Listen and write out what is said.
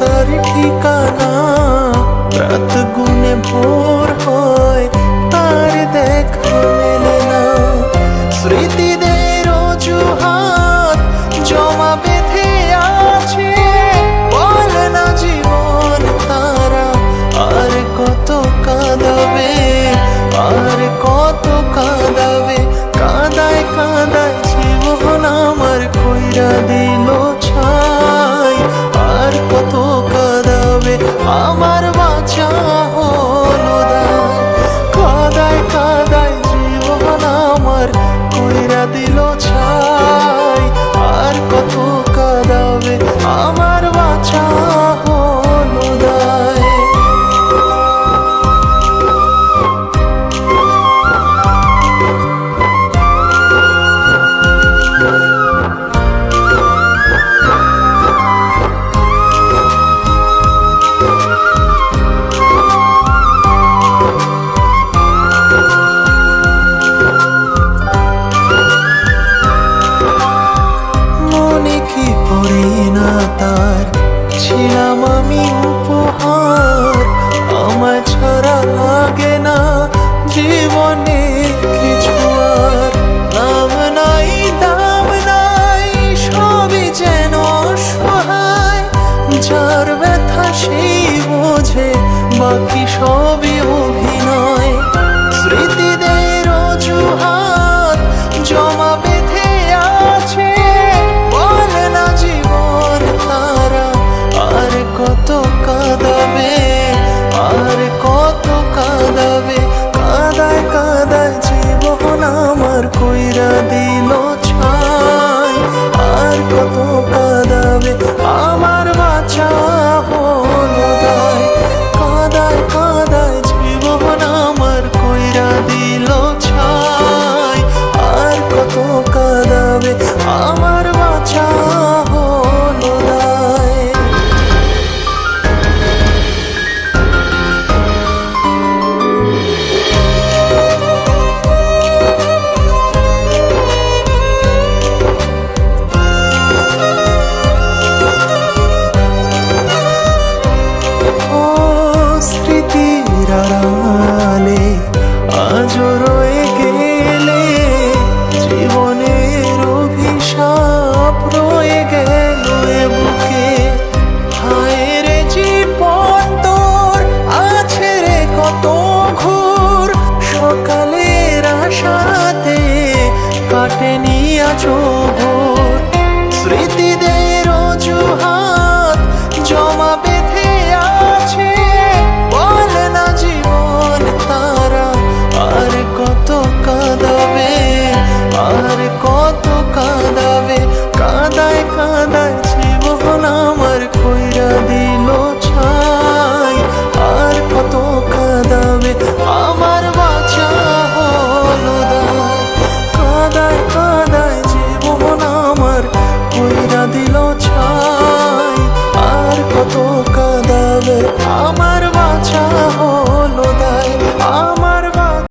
তার ঠিকানা। রাত গুনে ভোর হয়, তার দেখা মেলে না। স্মৃতিদের অজুহাত জমা বেঁধে আছে, বলে না জীবন তারা আর কত কাঁদাবে, আর কত কাঁদাবে। কাঁদায় কাঁদায় জীবন আমার কইরা দিল ছাই, আর কত কাঁদাবে আমার বাঁচা হলো দায়। কাঁদায় কাঁদায় জীবন আমার কইরা দিল ছাই, আর কত কাঁদাবে আমার বাঁচা হলো দায়। কি পড়ি না তার ছিলাম আমি উপহার, আমার ছাড়া লাগে না জীবনে কিছু আর। নাম নাই দাম নাই সবই যেন অসহায়, যার ব্যথা সেই বোঝে বাকি সবই